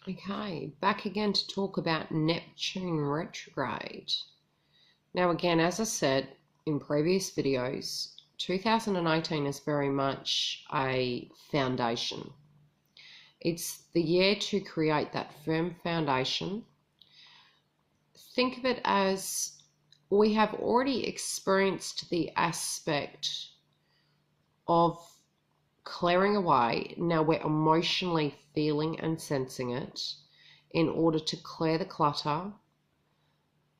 Okay, back again to talk about Neptune retrograde. Now again, as I said in previous videos, 2018 is very much a foundation. It's the year to create that firm foundation. Think of it as we have already experienced the aspect of clearing away. Now we're emotionally feeling and sensing it in order to clear the clutter,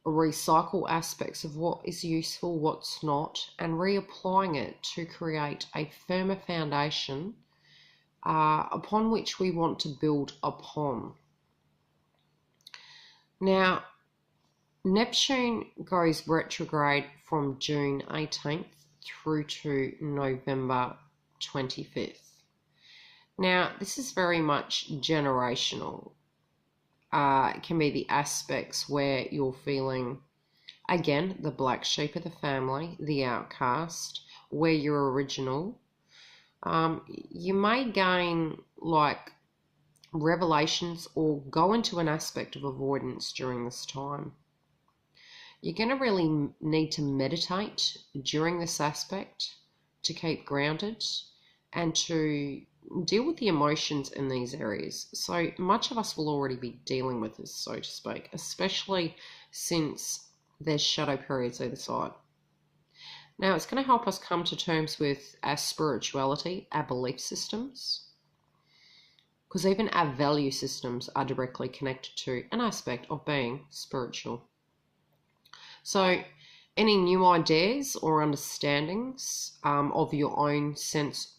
recycle aspects of what is useful, what's not, and reapplying it to create a firmer foundation upon which we want to build upon. Now, Neptune goes retrograde from June 18th through to November 25th. Now, this is very much generational. It can be the aspects where you're feeling, again, the black sheep of the family, the outcast, where you're original. You may gain like revelations or go into an aspect of avoidance during this time. You're going to really need to meditate during this aspect to keep grounded and to deal with the emotions in these areas. So much of us will already be dealing with this, so to speak, especially since there's shadow periods either side. Now, it's going to help us come to terms with our spirituality, our belief systems, because even our value systems are directly connected to an aspect of being spiritual. So any new ideas or understandings of your own sense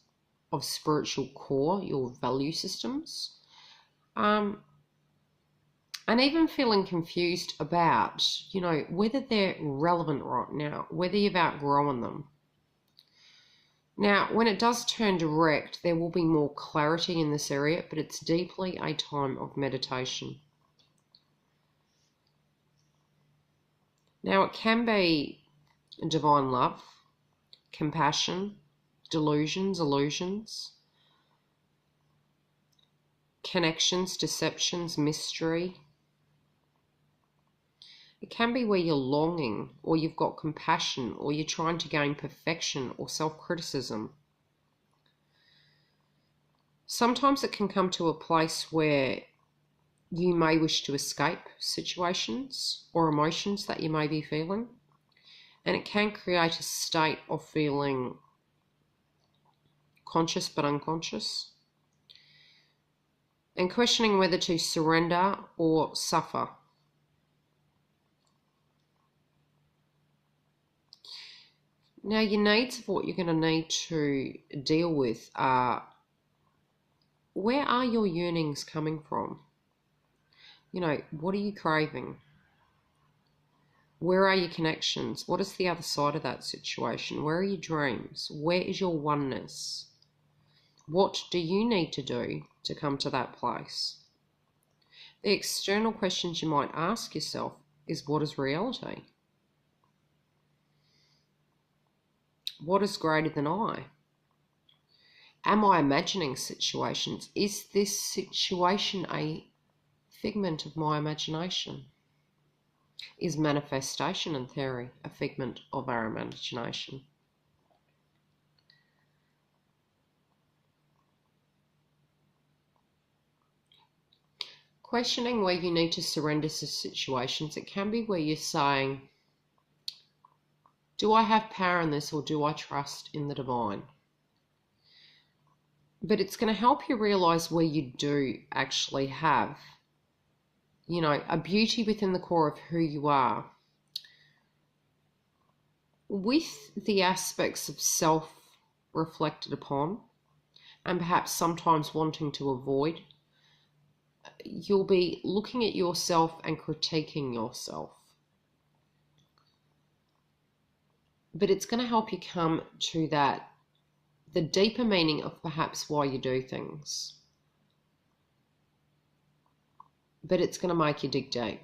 of spiritual core, your value systems, and even feeling confused about, whether they're relevant right now, whether you've outgrown them. Now, when it does turn direct, there will be more clarity in this area, but it's deeply a time of meditation. Now, it can be divine love, compassion, delusions, illusions, connections, deceptions, mystery. It can be where you're longing, or you've got compassion, or you're trying to gain perfection or self-criticism. Sometimes it can come to a place where you may wish to escape situations or emotions that you may be feeling, and it can create a state of feeling conscious but unconscious, and questioning whether to surrender or suffer. Now, your needs of what you're going to need to deal with are, where are your yearnings coming from? What are you craving? Where are your connections? What is the other side of that situation? Where are your dreams? Where is your oneness? What do you need to do to come to that place? The external questions you might ask yourself is, what is reality? What is greater than I? Am I imagining situations? Is this situation a figment of my imagination? Is manifestation in theory a figment of our imagination? Questioning where you need to surrender to situations. It can be where you're saying, do I have power in this, or do I trust in the divine? But it's going to help you realize where you do actually have, a beauty within the core of who you are, with the aspects of self reflected upon, and perhaps sometimes wanting to avoid. You'll be looking at yourself and critiquing yourself. But it's going to help you come to the deeper meaning of perhaps why you do things. But it's going to make you dig deep.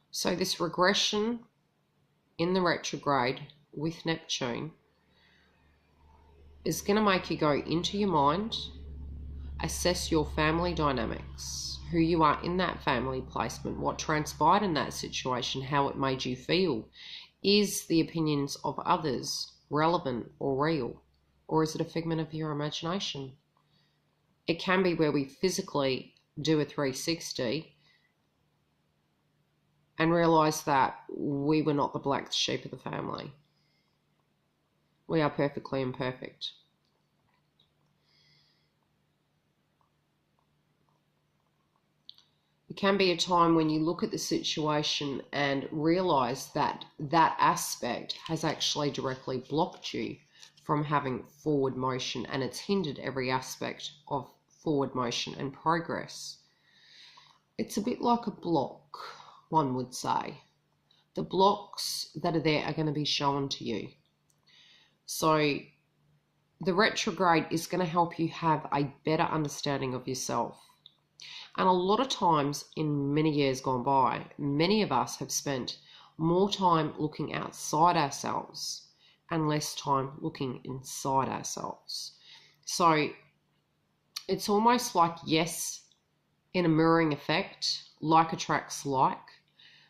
So this regression in the retrograde with Neptune is going to make you go into your mind Assess your family dynamics, who you are in that family placement, what transpired in that situation, how it made you feel. Is the opinions of others relevant or real? Or is it a figment of your imagination? It can be where we physically do a 360 and realise that we were not the black sheep of the family. We are perfectly imperfect. It can be a time when you look at the situation and realise that that aspect has actually directly blocked you from having forward motion, and it's hindered every aspect of forward motion and progress. It's a bit like a block, one would say. The blocks that are there are going to be shown to you. So the retrograde is going to help you have a better understanding of yourself. And a lot of times in many years gone by, many of us have spent more time looking outside ourselves and less time looking inside ourselves. So it's almost like, yes, in a mirroring effect, like attracts like.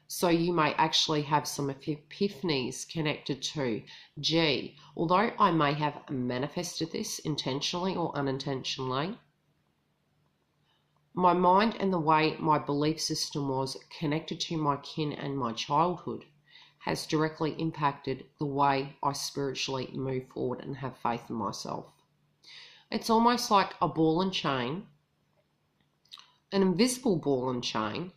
So you may actually have some epiphanies connected to, gee, although I may have manifested this intentionally or unintentionally, my mind and the way my belief system was connected to my kin and my childhood has directly impacted the way I spiritually move forward and have faith in myself. It's almost like a ball and chain, an invisible ball and chain,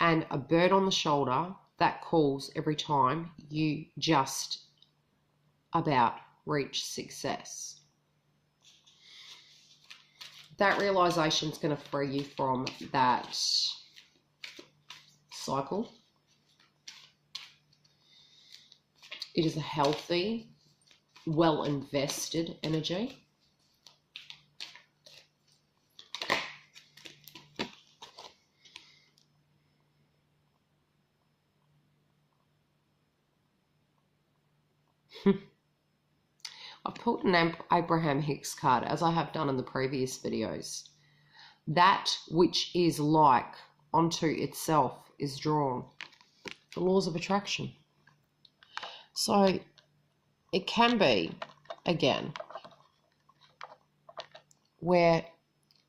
and a bird on the shoulder that calls every time you just about reach success. That realization is going to free you from that cycle. It is a healthy, well invested energy. I've pulled an Abraham Hicks card, as I have done in the previous videos. That which is like onto itself is drawn. The laws of attraction. So it can be, again, where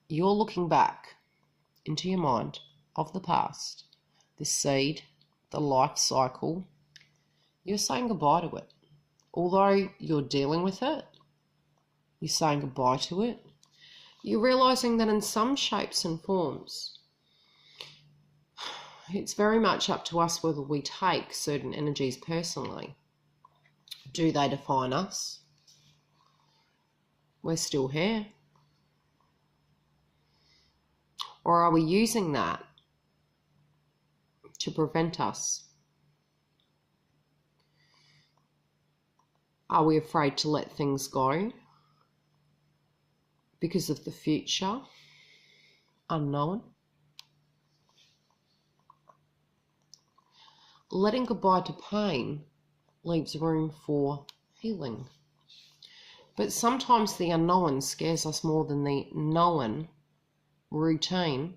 you're looking back into your mind of the past, the seed, the life cycle, you're saying goodbye to it. Although you're dealing with it, you're saying goodbye to it, you're realizing that in some shapes and forms, it's very much up to us whether we take certain energies personally. Do they define us? We're still here. Or are we using that to prevent us? Are we afraid to let things go because of the future unknown? Letting goodbye to pain leaves room for healing. But sometimes the unknown scares us more than the known routine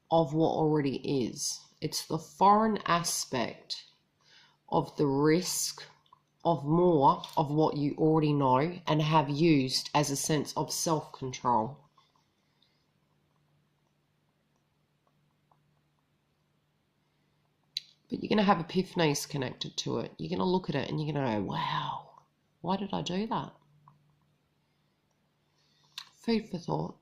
of what already is. It's the foreign aspect of the risk of more of what you already know and have used as a sense of self-control. But you're going to have epiphanies connected to it. You're going to look at it and you're going to go, wow, why did I do that? Food for thought.